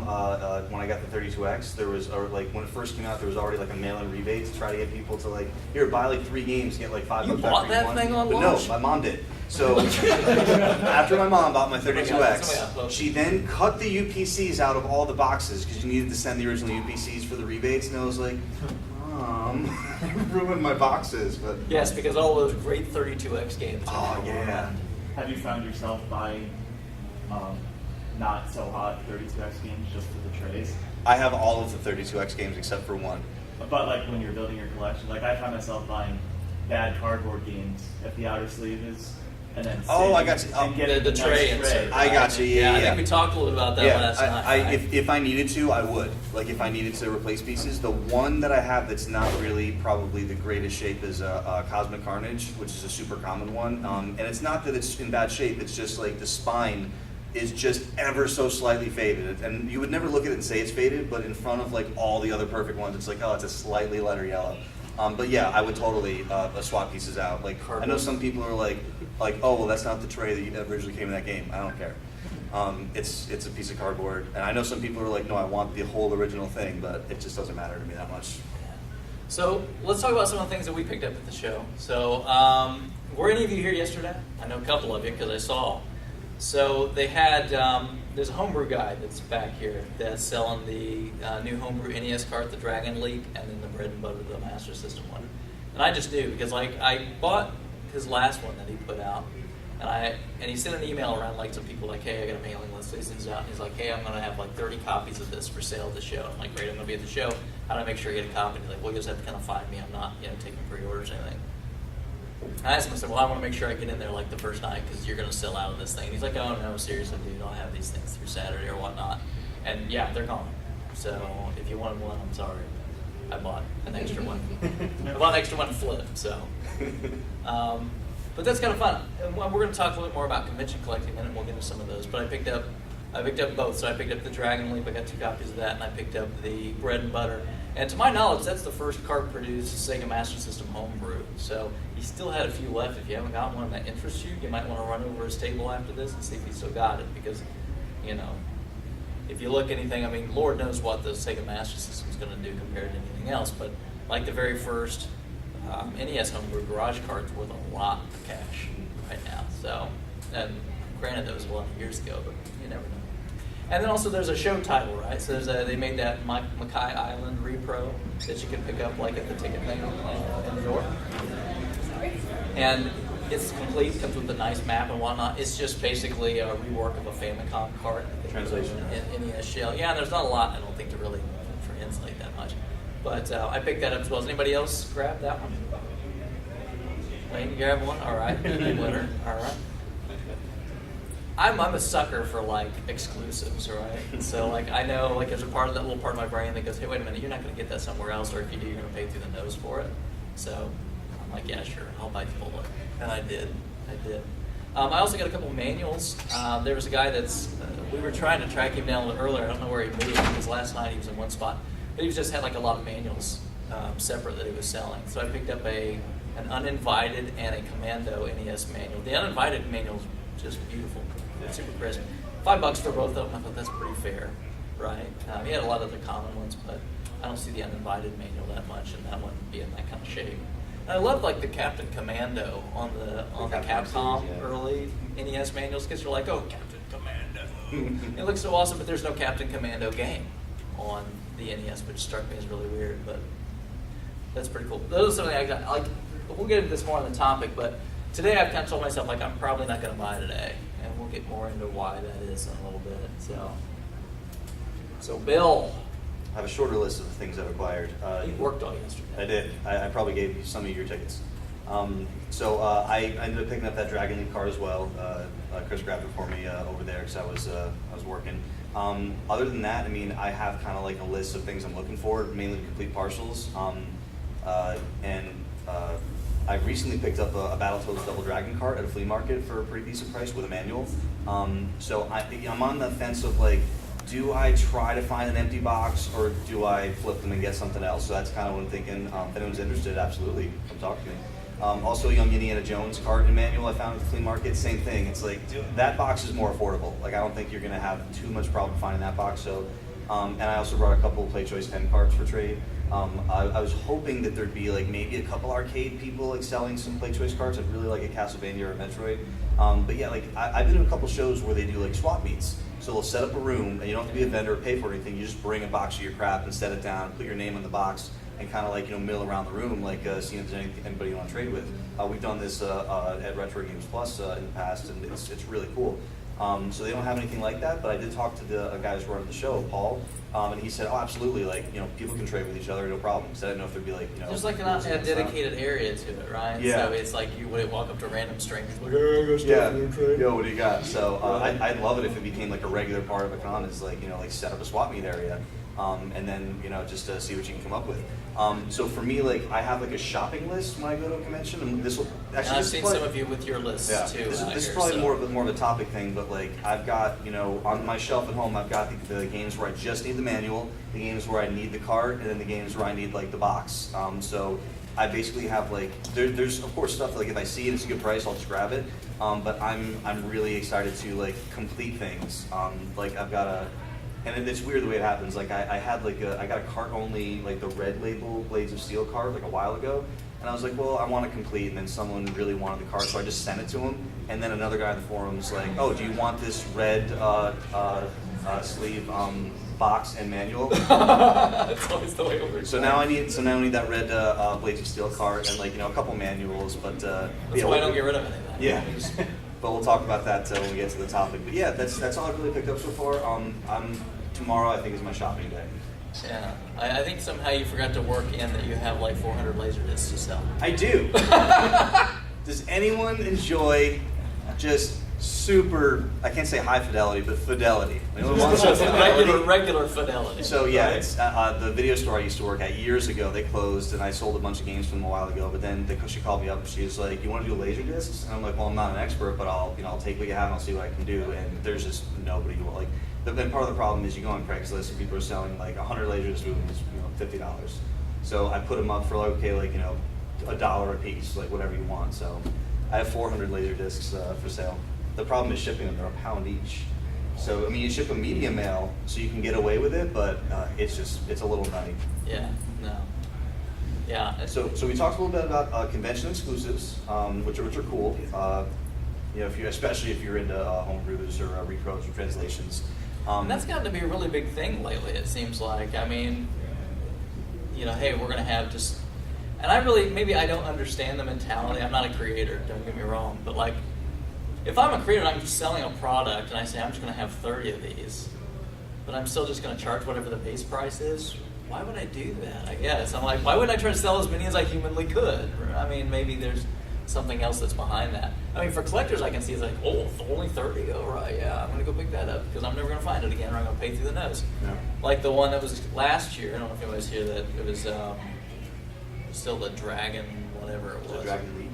when I got the 32X, there was, like, when it first came out, there was already like a mail-in rebate to try to get people to like, here, buy like 3 games, get like $5 You back bought for that one. thing on But launch? no, my mom did. So after my mom bought my Somebody got 32X, posted. she then cut the UPCs out of all the boxes because you needed to send the original UPCs for the rebates, and I was like, Mom, you ruined my boxes. But Yes, because all those great 32X games. oh yeah. have you found yourself buying not so hot 32X games just for the trays? I have all of the 32X games except for one. But like when you're building your collection, like I find myself buying bad cardboard games if the outer sleeve is, and then Oh, I saving got you. and getting The the tray nice insert. I got you. Yeah, I yeah. think we talked a little about that last night. right? If I needed to, I would. Like if I needed to replace pieces, the one that I have that's not really probably the greatest shape is Cosmic Carnage, which is a super common one. And it's not that it's in bad shape; it's just like the spine is just ever so slightly faded. And you would never look at it and say it's faded, but in front of like all the other perfect ones, it's like, oh, it's a slightly lighter yellow. But yeah, I would totally swap pieces out. Like I know some people are like, oh, well, that's not the tray that originally came in that game. I don't care. It's a piece of cardboard, and I know some people are like, no, I want the whole original thing, but it just doesn't matter to me that much. So let's talk about some of the things that we picked up at the show. So were any of you here yesterday? I know a couple of you because I saw. So they had, there's a homebrew guy that's back here that's selling the new homebrew NES cart, the Dragon League, and then the Bread and Butter, the Master System one. And I just knew because like I bought his last one that he put out, and he sent an email around like some people like, hey, I got a mailing list, these things out. And he's like, hey, I'm gonna have like 30 copies of this for sale at the show. I'm like, great, I'm gonna be at the show. How do I make sure I get a copy? And he's like, well, you just have to kind of find me. I'm not, taking pre-orders or anything. I asked him, I said, well, I want to make sure I get in there like the first night because you're going to sell out of this thing. And he's like, oh, no, seriously, dude, I'll have these things through Saturday or whatnot. And yeah, they're gone. So if you wanted one, I'm sorry. I bought an extra one. I bought an extra one flip, so. But that's kind of fun. And we're going to talk a little bit more about convention collecting in a minute. We'll get into some of those. But I picked up both. So I picked up the Dragon Leap. I got 2 copies of that. And I picked up the Bread and Butter. And to my knowledge, that's the first cart-produced Sega Master System homebrew. So he still had a few left. If you haven't got one that interests you, you might want to run over his table after this and see if he still got it. Because, if you look anything, I mean, Lord knows what the Sega Master System is going to do compared to anything else. But like the very first NES homebrew garage cart's worth a lot of cash right now. So, and granted, that was a lot of years ago, but you never know. And then also there's a show title, right? So they made that Mackay Island repro that you can pick up like at the ticket thing in the door. And it's complete, comes with a nice map and whatnot. It's just basically a rework of a Famicom cart. Translation. In NES shell. Yeah, and there's not a lot, I don't think, to really translate that much. But I picked that up as well. Has anybody else grab that one? Wayne, you grab one? All right. Winner. All right. I'm a sucker for like exclusives, right? And so like I know like there's a part of that little part of my brain that goes, hey, wait a minute, you're not going to get that somewhere else, or if you do, you're going to pay through the nose for it. So I'm like, yeah, sure, I'll bite the bullet, and I did. I also got a couple manuals. There was a guy we were trying to track him down a little earlier. I don't know where he moved because last night he was in one spot, but he just had like a lot of manuals separate that he was selling. So I picked up an uninvited and a Commando NES manual. The uninvited manual is just beautiful. Super crisp. $5 for both of them. I thought that's pretty fair, right? He had a lot of the common ones, but I don't see the uninvited manual that much, and that one being that kind of shape. And I love like the Captain Commando on the Capcom early NES manuals because you're like, oh, Captain Commando. It looks so awesome, but there's no Captain Commando game on the NES, which struck me as really weird, but that's pretty cool. Those are something I got. Like, we'll get into this more on the topic, but today I've kind of told myself like I'm probably not going to buy today. And we'll get more into why that is in a little bit. So Bill. I have a shorter list of the things I've acquired. You worked all yesterday. I did. I probably gave you some of your tickets. I ended up picking up that Dragon League card as well. Chris grabbed it for me over there because I was working. Other than that, I mean, I have kind of like a list of things I'm looking for, mainly complete partials. I recently picked up a Battletoads Double Dragon cart at a flea market for a pretty decent price with a manual. I'm on the fence of like, do I try to find an empty box or do I flip them and get something else? So that's kind of what I'm thinking. If anyone's interested, absolutely, come talk to me. Also, a Young Indiana Jones cart and manual I found at the flea market, same thing. It's like, dude, that box is more affordable. Like, I don't think you're gonna have too much problem finding that box. So, and I also brought a couple of Play Choice 10 carts for trade. I was hoping that there'd be like maybe a couple arcade people like selling some Play Choice cards. I'd really like a Castlevania or a Metroid. But yeah, like I've been to a couple shows where they do like swap meets. So they'll set up a room and you don't have to be a vendor or pay for anything. You just bring a box of your crap and set it down, put your name on the box, and kind of like mill around the room, like seeing if there's anybody you want to trade with. We've done this at Retro Games Plus in the past, and it's really cool. So they don't have anything like that, but I did talk to the guy who's running the show, Paul, and he said, oh, absolutely, like, people can trade with each other, no problem. So I didn't know if there'd be like, there's like a dedicated area to it, right? Yeah. So it's like you would walk up to random strangers, like, hey, I got stuff in trade. Yo, what do you got? So I'd love it if it became like a regular part of a con, is like, like set up a swap meet area, and then, just see what you can come up with. So for me, like, I have like a shopping list when I go to a convention, and this will actually. I've seen some of you with your lists too. This is probably more of a topic thing, but like I've got on my shelf at home, I've got the games where I just need the manual, the games where I need the cart, and then the games where I need like the box. So I basically have like there's of course stuff like if I see it, it's a good price, I'll just grab it. But I'm really excited to like complete things. Like I've got and it's weird the way it happens. Like I got a cart only, like the red label Blades of Steel cart like a while ago, and I was like, well, I want to complete, and then someone really wanted the cart, so I just sent it to him, and then another guy in the forums like, oh, do you want this red sleeve box and manual? That's always the way it works. So now I need that red Blades of Steel cart and like a couple manuals, but that's why I don't get rid of anything. Yeah. But we'll talk about that when we get to the topic. But yeah, that's all I've really picked up so far. Tomorrow I think is my shopping day. Yeah, I think somehow you forgot to work in that you have like 400 laser discs to sell. I do. Does anyone enjoy just super, I can't say high fidelity, but fidelity? Regular fidelity. So yeah, it's the video store I used to work at years ago. They closed, and I sold a bunch of games from them a while ago. But then she called me up, and she was like, "You want to do laser discs?" And I'm like, "Well, I'm not an expert, but I'll take what you have, and I'll see what I can do." And there's just nobody who will like. But then part of the problem is you go on Craigslist, and people are selling like 100 laser discs for $50. So I put them up for $1 a piece, like whatever you want. So I have 400 laser discs for sale. The problem is shipping them; they're £1 each. So I mean, you ship a medium mail, so you can get away with it, but it's a little nutty. Yeah. No. Yeah. So we talked a little bit about convention exclusives, which are cool. Especially if you're into homebrews or repros or translations. And that's gotten to be a really big thing lately. It seems like. I mean, hey, we're gonna have just, and maybe I don't understand the mentality. I'm not a creator. Don't get me wrong, but like, if I'm a creator and I'm selling a product and I say I'm just gonna have 30 of these, but I'm still just gonna charge whatever the base price is, why would I do that? I guess I'm like, why wouldn't I try to sell as many as I humanly could? I mean, maybe there's something else that's behind that. I mean, for collectors, I can see it's like, oh, only 30. Oh, right, yeah, I'm gonna go pick that up because I'm never gonna find it again, or I'm gonna pay through the nose. Yeah. Like the one that was last year. I don't know if anybody's here. That it was still the Dragon, whatever it was. So Dragon Leap.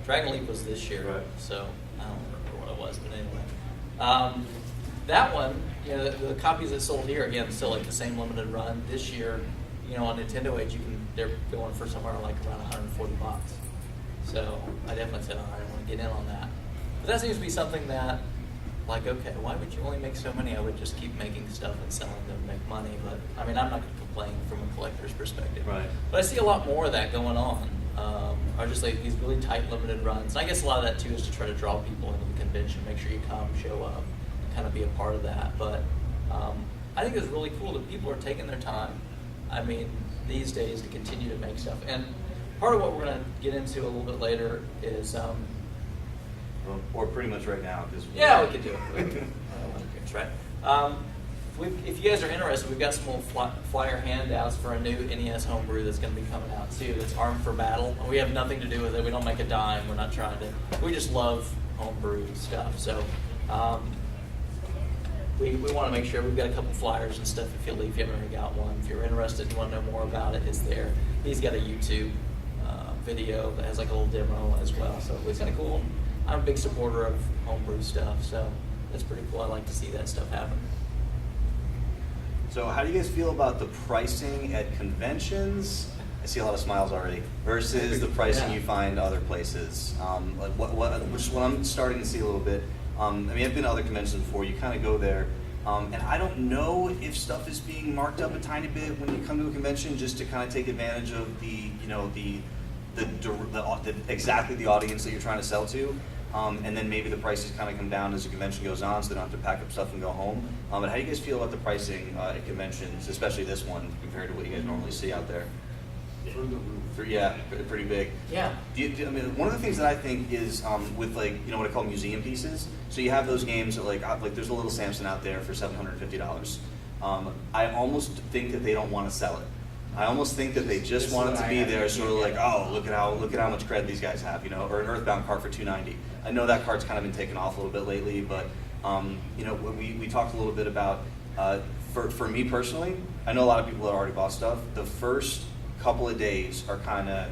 Dragon Leap was this year, Right. So I don't remember what it was, but anyway. That one, you know, the copies that sold here, again, still like the same limited run. This year, you know, on Nintendo Age, they're going for somewhere like around 140 bucks. So I definitely said, all right, I want to get in on that. But that seems to be something that, like, okay, why would you only make so many? I would just keep making stuff and selling them to make money. But I mean, I'm not going to complain from a collector's perspective. Right. But I see a lot more of that going on. Are just like these really tight limited runs. And I guess a lot of that too is to try to draw people into the convention, make sure you come, show up, and kind of be a part of that. But I think it's really cool that people are taking their time. I mean, these days to continue to make stuff. And part of what we're going to get into a little bit later is, Or pretty much right now, because yeah, we could do it. That's right. If you guys are interested, we've got some little flyer handouts for a new NES homebrew that's going to be coming out too. That's Armed for Battle. We have nothing to do with it. We don't make a dime. We're not trying to. We just love homebrew stuff. So we want to make sure we've got a couple flyers and stuff. If you haven't already got one, if you're interested and you want to know more about it, it's there. He's got a YouTube video that has like a little demo as well. So it's kind of cool. I'm a big supporter of homebrew stuff, so that's pretty cool. I like to see that stuff happen. So how do you guys feel about the pricing at conventions? I see a lot of smiles already. Versus the pricing you find other places. Like which is what I'm starting to see a little bit. I mean, I've been to other conventions before. You kind of go there, and I don't know if stuff is being marked up a tiny bit when you come to a convention, just to kind of take advantage of the exactly the audience that you're trying to sell to. And then maybe the prices kind of come down as the convention goes on, so they don't have to pack up stuff and go home. But how do you guys feel about the pricing at conventions, especially this one, compared to what you guys normally see out there? Yeah, pretty big. Yeah. I mean, one of the things that I think is with like, you know, what I call museum pieces. So you have those games that like there's a little Samson out there for $750. I almost think that they don't want to sell it. I almost think that they just want it to be there, sort of like, oh, look at how much cred these guys have, you know, or an Earthbound cart for $290. I know that cart's kind of been taken off a little bit lately, but you know, we talked a little bit about for me personally, I know a lot of people that already bought stuff. The first couple of days are kind of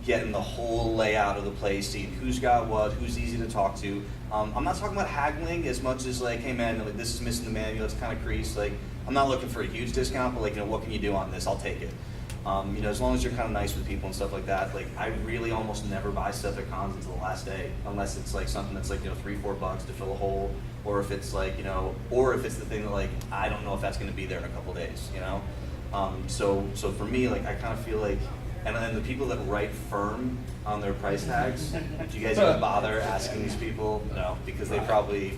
getting the whole layout of the place, seeing who's got what, who's easy to talk to. I'm not talking about haggling as much as like, hey man, like, this is missing the manual, it's kind of creased. Like, I'm not looking for a huge discount, but like, you know, what can you do on this? I'll take it. You know, as long as you're kind of nice with people and stuff like that. Like, I really almost never buy stuff at cons until the last day, unless it's like something that's like, you know, $3-4 to fill a hole, or if it's like, you know, or if it's the thing that like, I don't know if that's going to be there in a couple days, you know. So for me, like, I kind of feel like, and then the people that write firm on their price tags, do you guys even bother asking these people? No, because they probably.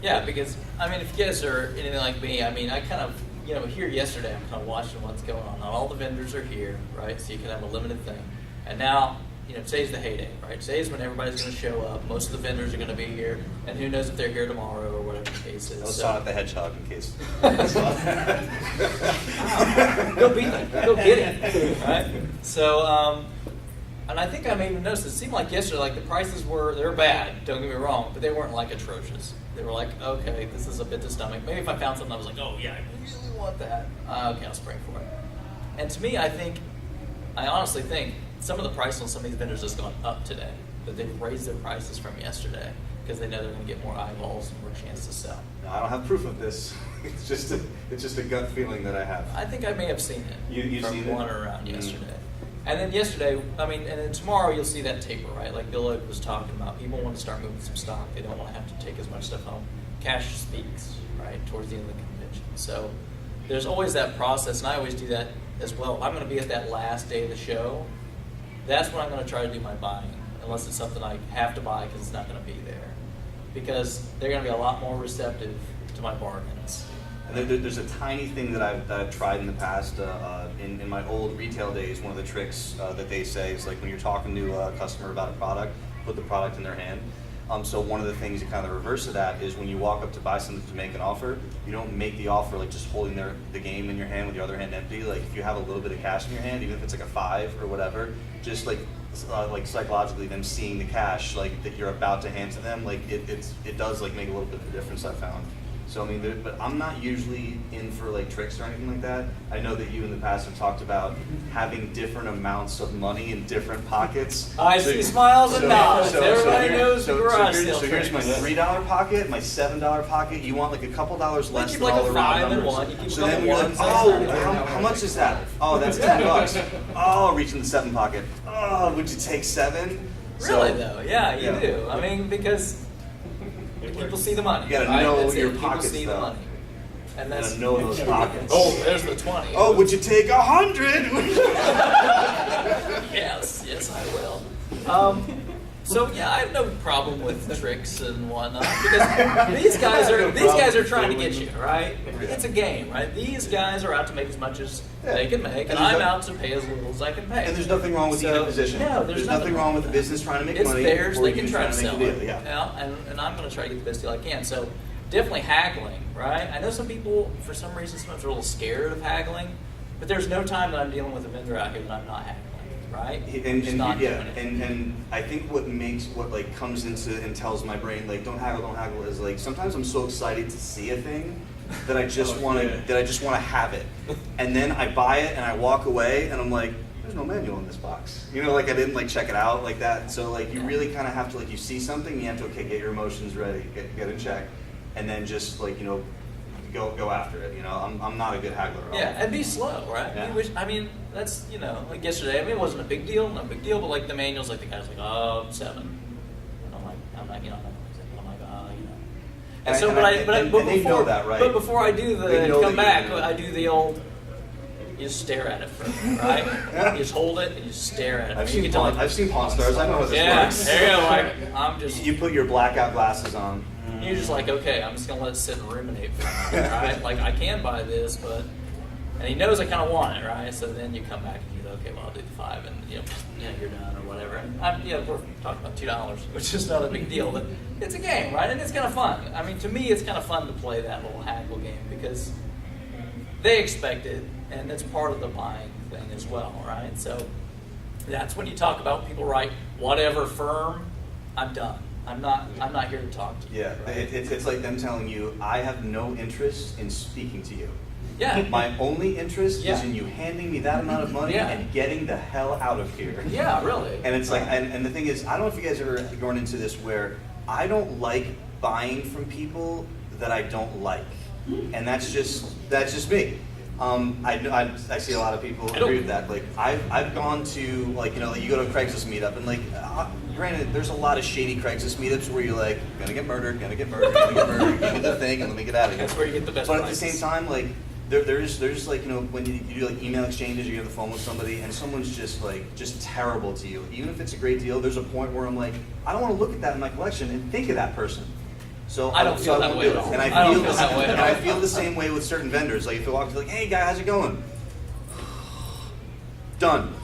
Yeah, because, I mean, if you guys are anything like me, I mean, I kind of, you know, here yesterday, I'm kind of watching what's going on. Not all the vendors are here, right? So you can have a limited thing. And now, you know, today's the heyday, right? Today's when everybody's going to show up. Most of the vendors are going to be here. And who knows if they're here tomorrow or whatever the case is. Let's Sonic the Hedgehog in case. Go beat them. Go get it. Right? So, and I think I may even noticed, it seemed like yesterday, like the prices they were bad, don't get me wrong, but they weren't like atrocious. They were like, okay, this is a bit to stomach. Maybe if I found something I was like, oh yeah, I really want that. Okay, I'll spring for it. And to me, I honestly think some of the price on some of these vendors has gone up today, that they've raised their prices from yesterday because they know they're going to get more eyeballs and more chance to sell. No, I don't have proof of this. It's just a gut feeling that I have. I think I may have seen it. You've from seen it? one around yesterday. And then yesterday, I mean, and then tomorrow you'll see that taper, right? Like Bill was talking about. People want to start moving some stock. They don't want to have to take as much stuff home. Cash speaks, right, towards the end of the convention. So there's always that process, and I always do that as well. If I'm going to be at that last day of the show, that's when I'm going to try to do my buying, unless it's something I have to buy because it's not going to be there. Because they're going to be a lot more receptive to my bargains. And there's a tiny thing that I've tried in the past. In my old retail days, one of the tricks that they say is like when you're talking to a customer about a product, put the product in their hand. So one of the things, kind of the reverse of that, is when you walk up to buy something to make an offer, you don't make the offer like just holding the game in your hand with your other hand empty. Like if you have a little bit of cash in your hand, even if it's like a 5 or whatever, just like psychologically them seeing the cash like that you're about to hand to them, like it does like make a little bit of a difference, I found. So I mean, but I'm not usually in for like tricks or anything like that. I know that you in the past have talked about having different amounts of money in different pockets. I see smiles and nods. Everybody knows the garage sale So here's my tricks. $3 pocket, my $7 pocket. You want like a couple dollars Like less keep than like all a the round 5 and numbers. 1. You keep So a then couple you're like, ones. oh, how much is that? Oh, that's $10. Oh, reach in the 7 pocket. Oh, would you take 7? Really though, yeah, you yeah. do. I mean, because people see the money. You gotta right? know That's it. your People pockets, see the though. money, and You that's gotta know those pockets. Oh, there's the 20. Oh, would you take 100? Yes, I will. So yeah, I have no problem with tricks and whatnot because these guys are trying to get you, right? It's a game, right? These guys are out to make as much as they can make, and I'm out to pay as little as I can pay. And there's nothing wrong with So, either position. no, there's nothing wrong with the business trying to make It's money. theirs, or they you can try to make sell a deal, it. yeah. And I'm going to try to get the best deal I can. So definitely haggling, right? I know some people, for some reason, sometimes are a little scared of haggling, but there's no time that I'm dealing with a vendor out here that I'm not haggling, right? And Just not yeah, doing it. and I think what like comes into and tells my brain like don't haggle is like sometimes I'm so excited to see a thing that I just want to have it, and then I buy it and I walk away and I'm like, there's no manual in this box, you know, like I didn't like check it out like that. So like you really kind of have to like you see something, you have to get your emotions ready, get in check, and then just like go after it. You know, I'm not a good haggler at all. Yeah, and be slow, right? Yeah. I mean, that's, like yesterday, I mean, it wasn't a big deal, but like the manuals, like the guy's like, oh, 7. And I'm like, I'm like, oh, And so, but they know that, right? But before I do They know come that back, you're- I do the old, you just stare at it for a minute, right? Yeah. You just hold it and you just stare at it. I've You seen can tell, Pawn Stars. I know how this yeah, works. there you go, like, I'm just, You put your blackout glasses on. you're just like, okay, I'm just gonna let it sit and ruminate for a minute, right? Like, I can buy this, but, and he knows I kind of want it, right? So then you come back and you go, okay, well, I'll do the 5, and you're done or whatever. And we're talking about $2, which is not a big deal, but it's a game, right? And it's kind of fun. I mean, to me, it's kind of fun to play that little haggle game because they expect it, and it's part of the buying thing as well, right? So that's when you talk about people write whatever firm, I'm done. I'm not here to talk to you. Yeah, right? it's like them telling you, I have no interest in speaking to you. Yeah. My only interest is Yeah. in you handing me that amount of money Yeah. and getting the hell out of here. Yeah, really. And it's like, and the thing is, I don't know if you guys ever gone into this where I don't buying from people that I don't like, and that's just me. I see a lot of people agree with that. Like I've gone to like you go to a Craigslist meetup and like granted there's a lot of shady Craigslist meetups where you're like gonna get murdered, give me the thing and let me get out of here. That's where you get the best But at prices. the same time, like there's like when you do like email exchanges, you get on the phone with somebody and someone's just terrible to you. Even if it's a great deal, there's a point where I'm like I don't want to look at that in my collection and think of that person. So I don't feel that won't way do at it. all. And I don't feel feel that way at and all. I feel the same way with certain vendors. Like if you walk up to like, hey guy, how's it going? Done.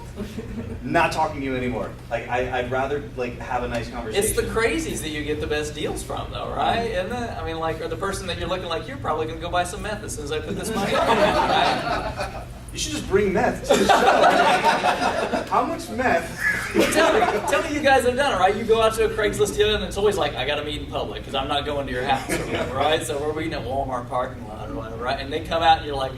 Not talking to you anymore. Like I'd rather like have a nice conversation. It's the crazies that you get the best deals from, though, right? Isn't it? I mean, like, or the person that you're looking like you're probably going to go buy some meth as soon as I put this money on, right? You should just bring meth to the show. How much meth? Tell me you guys have done it, right? You go out to a Craigslist deal and it's always like, I got to meet in public because I'm not going to your house or whatever, right? So we're meeting at Walmart parking lot or whatever, right? And they come out and you're like,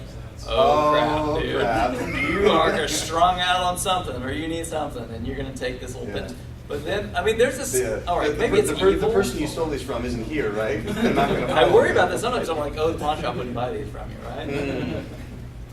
oh crap, dude. Crap. You are strung out on something or you need something and you're going to take this little bit. But then, I mean, there's this, all right, maybe it's evil. The person you stole these from isn't here, right? They're not gonna I worry about this sometimes. I'm like, oh, the pawn shop wouldn't buy these from you, right?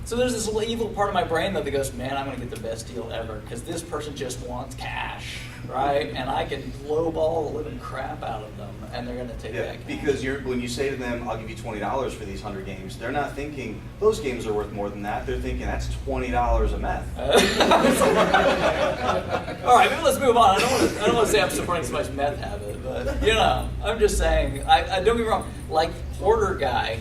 So there's this little evil part of my brain that goes, man, I'm going to get the best deal ever because this person just wants cash, right? And I can lowball the living crap out of them, and they're going to take that cash. Because when you say to them, I'll give you $20 for these 100 games, they're not thinking, those games are worth more than that. They're thinking, that's $20 a meth. All right, maybe let's move on. I don't want to say I'm supporting somebody's meth habit, but, I'm just saying, I don't get me wrong, like, hoarder guy,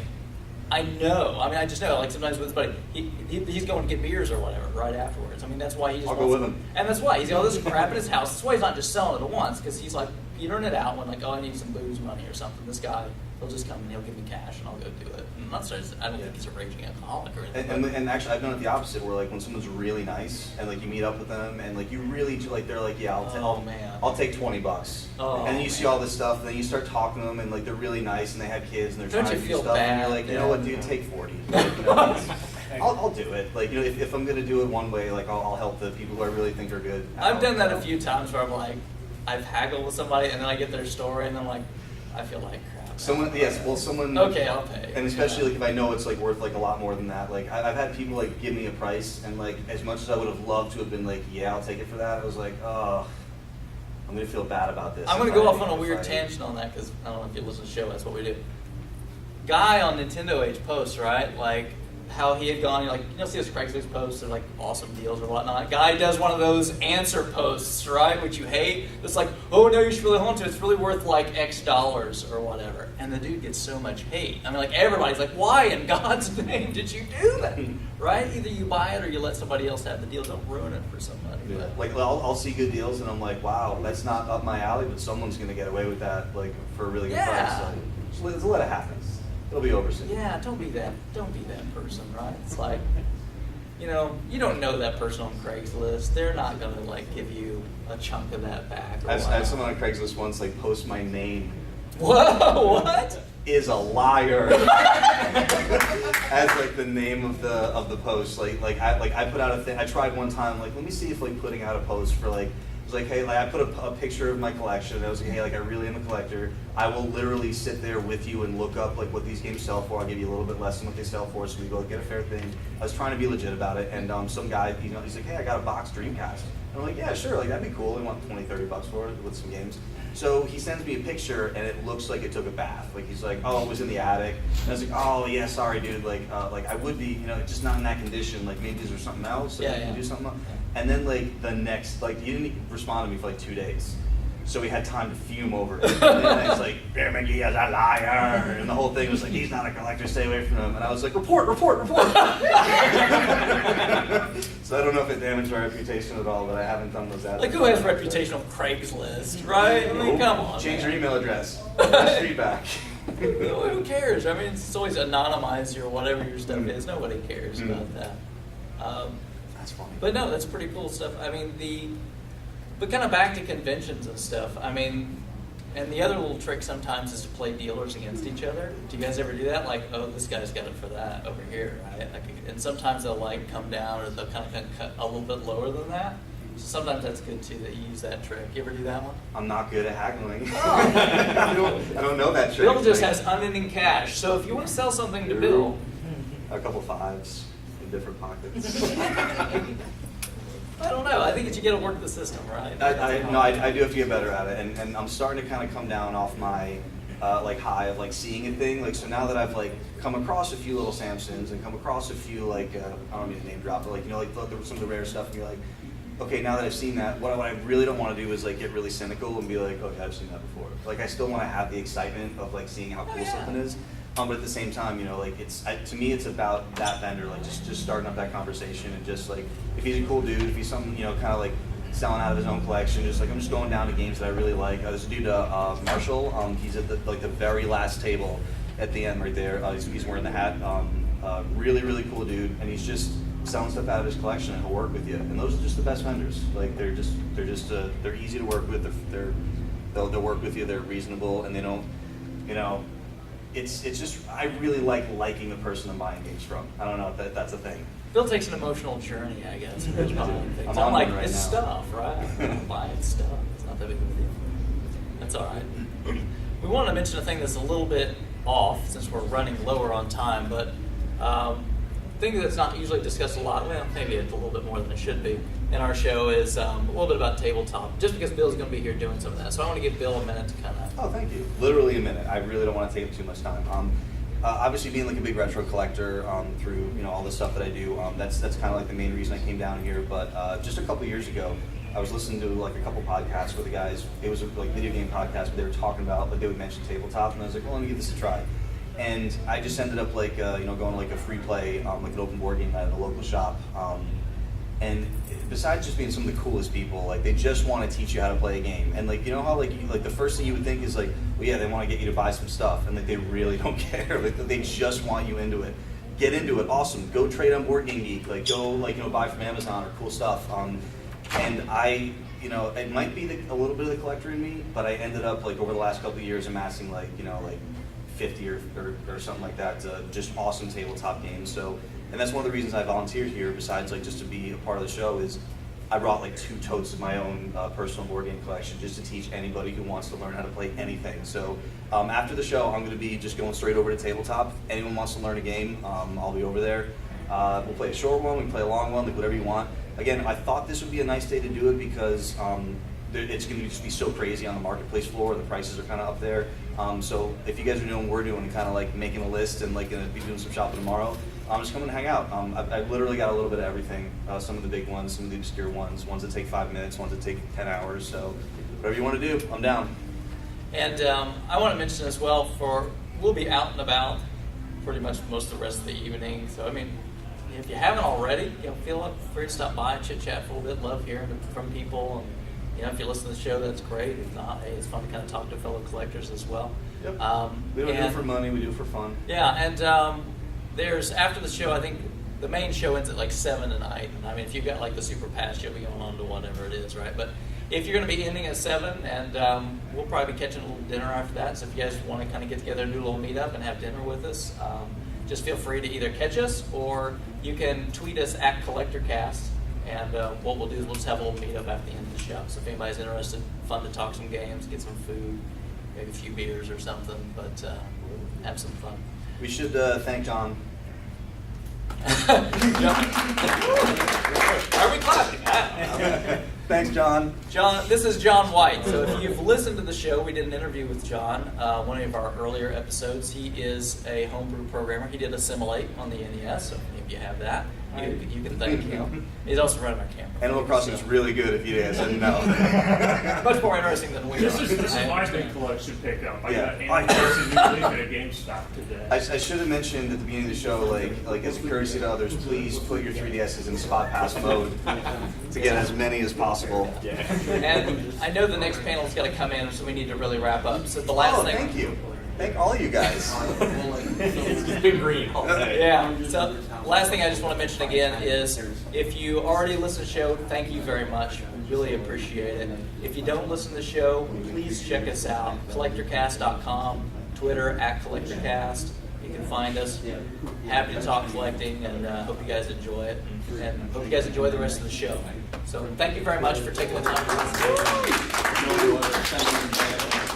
I know. I mean, I just know. Like sometimes with his buddy, he's going to get beers or whatever right afterwards. I mean, that's why he just I'll go with him. And that's why he's got all this crap in his house. That's why he's not just selling it at once because he's like, petering it out when like, oh, I need some booze money or something. This guy, he'll just come and he'll give me cash and I'll go do it. And I'm not saying I don't think he's a raging alcoholic or anything. And actually, I've done it the opposite, where like when someone's really nice and like you meet up with them and like you really like they're like, yeah, I'll take $20. And then you see all this stuff, and then you start talking to them, and like they're really nice and they have kids and they're Don't trying you to do feel stuff, and bad? you're like, you know what, dude, take 40. Like, you know, I'll do it. Like, you know, if I'm gonna do it one way, like I'll help the people who I really think are good. I've done that a few times where I'm like, I've haggled with somebody and then I get their story and I'm like, I feel like crap. Someone. Okay, I'll pay. And especially like if I know it's like worth like a lot more than that. Like I've had people like give me a price, and like as much as I would have loved to have been like, yeah, I'll take it for that, I was like, oh, I'm gonna feel bad about this. I'm going to go off on a weird tangent on that because I don't know if you listen to the show, that's what we do. Guy on Nintendo Age posts, right? Like how he had gone, like, you know, see those Craigslist posts, they're like awesome deals or whatnot. Guy does one of those answer posts, right, which you hate. It's like, oh no, you should really hold on to it. It's really worth like X dollars or whatever. And the dude gets so much hate. I mean, like everybody's like, why in God's name did you do that? Right? Either you buy it or you let somebody else have the deal. Don't ruin it for somebody. Yeah. But, Like I'll see good deals, and I'm like, wow, that's not up my alley, but someone's gonna get away with that like for a really good price. So just let it happen. It'll be over soon. yeah, don't be that person, right? It's like, you know, you don't know that person on Craigslist. They're not gonna like give you a chunk of that back. Or I had someone on Craigslist once like post my name. Whoa, what? Is a liar. As like the name of the post. Like I put out a thing. I tried one time. Like let me see if like putting out a post for like. It was like, hey, like I put a picture of my collection. And I was like, hey, like I really am a collector. I will literally sit there with you and look up like what these games sell for. I'll give you a little bit less than what they sell for, so we both get a fair thing. I was trying to be legit about it, and some guy, you know, he's like, hey, I got a box Dreamcast. And I'm like, yeah, sure, like that'd be cool. I want $20-$30 for it with some games. So he sends me a picture, and it looks like it took a bath. Like he's like, oh, it was in the attic. And I was like, oh yeah, sorry, dude. Like I would be, you know, just not in that condition. Like maybe there's something else. Like, you can do something else. And then like the next, like he didn't respond to me for like 2 days. So we had time to fume over it. And then I was like, he is a liar. And the whole thing was like, he's not a collector, stay away from him. And I was like, report. So I don't know if it damaged my reputation at all, but I haven't done those ads. Like who has a reputation on Craigslist, right? I mean, come on. Change man. your email address. Ask feedback. Who cares? I mean, it's always anonymize your whatever your stuff is. Nobody cares about that. That's funny. But no, that's pretty cool stuff. I mean, but kind of back to conventions and stuff. I mean, and the other little trick sometimes is to play dealers against each other. Do you guys ever do that? Like, oh, this guy's got it for that over here, right? Like, and sometimes they'll like come down or they'll kind of cut a little bit lower than that. So sometimes that's good too that you use that trick. You ever do that one? I'm not good at haggling. Oh. I don't know that trick. Bill just has unending cash. So if you want to sell something to Bill, a couple fives in different pockets. I don't know. I think that you got to work the system, right? I do have to get better at it, and I'm starting to kind of come down off my like high of like seeing a thing. Like so now that I've like come across a few little Samsons and come across a few like I don't mean to name drop, but like you know like some of the rare stuff, and you're like, okay, now that I've seen that, what I really don't want to do is like get really cynical and be like, okay, I've seen that before. Like I still want to have the excitement of like seeing how cool something is. But at the same time, you know, like to me, it's about that vendor, like just starting up that conversation and just like if he's a cool dude, if he's something, you know, kind of like selling out of his own collection, just like I'm just going down to games that I really like. There's a dude, Marshall. He's at the very last table at the end right there. He's wearing the hat. Really cool dude, and he's just selling stuff out of his collection and he'll work with you. And those are just the best vendors. Like they're easy to work with. They'll work with you. They're reasonable, and they don't, you know. It's just I really liking the person I'm buying games from. I don't know if that's a thing. Bill takes an emotional journey, I guess. I'm I'm like, right it's now. stuff, right? I'm buying stuff. It's not that big of a deal. That's all right. We wanted to mention a thing that's a little bit off since we're running lower on time, but thing that's not usually discussed a lot, well, maybe it's a little bit more than it should be, in our show is a little bit about tabletop, just because Bill's going to be here doing some of that. So I want to give Bill a minute to kind of... Oh, thank you. Literally a minute. I really don't want to take up too much time. Obviously, being like a big retro collector through all the stuff that I do, that's kind of like the main reason I came down here. But just a couple years ago, I was listening to like a couple podcasts with the guys. It was a like video game podcast, but they were talking about like they would mention tabletop, and I was like, well, let me give this a try. And I just ended up like going to like a free play, like an open board game night at a local shop. and besides just being some of the coolest people, like they just want to teach you how to play a game. And like, you know how like the first thing you would think is like, well, yeah, they want to get you to buy some stuff, and like they really don't care. Like they just want you into it. Get into it. Awesome. Go trade on Board Game Geek. Like go like buy from Amazon or cool stuff. And I, it might be a little bit of the collector in me, but I ended up like over the last couple of years amassing like 50 or something like that, just awesome tabletop games. So, and that's one of the reasons I volunteered here, besides like just to be a part of the show, is I brought like 2 totes of my own personal board game collection just to teach anybody who wants to learn how to play anything. So after the show, I'm going to be just going straight over to tabletop. If anyone wants to learn a game, I'll be over there. We'll play a short one, we can play a long one, like whatever you want. Again, I thought this would be a nice day to do it because it's going to just be so crazy on the marketplace floor. The prices are kind of up there. So if you guys are doing what we're doing, kind of like making a list and like going to be doing some shopping tomorrow, just come and hang out. I've literally got a little bit of everything. Some of the big ones, some of the obscure ones that take 5 minutes, ones that take 10 hours. So whatever you want to do, I'm down. And I want to mention as well, we'll be out and about pretty much most of the rest of the evening. So I mean, if you haven't already, feel free to stop by, chit chat for a little bit. Love hearing from people. And, if you listen to the show, that's great. If not, hey, it's fun to kind of talk to fellow collectors as well. Yep. We don't do it for money, we do it for fun. Yeah, and there's, after the show, I think the main show ends at like 7 tonight. And I mean, if you've got like the super pass, you'll be going on to whatever it is, right? But if you're going to be ending at 7, and we'll probably be catching a little dinner after that. So if you guys want to kind of get together and do a little meetup and have dinner with us, just feel free to either catch us or you can tweet us at Collectorcast. And what we'll do is we'll just have a little meetup after the end of the show. So if anybody's interested, fun to talk some games, get some food, maybe a few beers or something, but we'll have some fun. We should thank John. Are we clapping? Thanks, John. John, this is John White. So if you've listened to the show, we did an interview with John, one of our earlier episodes. He is a homebrew programmer. He did Assimilate on the NES, so if you have that, you can thank him. He's also running our camera. Animal Crossing is really good if you guys didn't know. Much more interesting than we are. This is my big collection pickup. I Yeah. got Animal Crossing New Leaf at a GameStop today. I should have mentioned at the beginning of the show, like as a courtesy to others, please put your 3DSs in spot pass mode to get as many as possible. Yeah. And I know the next panel's got to come in, so we need to really wrap up. So the last thing. Thank you. Thank all you guys. It's been green all day. Yeah. So last thing I just want to mention again is if you already listen to the show, thank you very much. We really appreciate it. If you don't listen to the show, please check us out. Collectorcast.com, Twitter @Collectorcast. You can find us. Happy to talk collecting, and hope you guys enjoy it. And hope you guys enjoy the rest of the show. So thank you very much for taking the time to listen.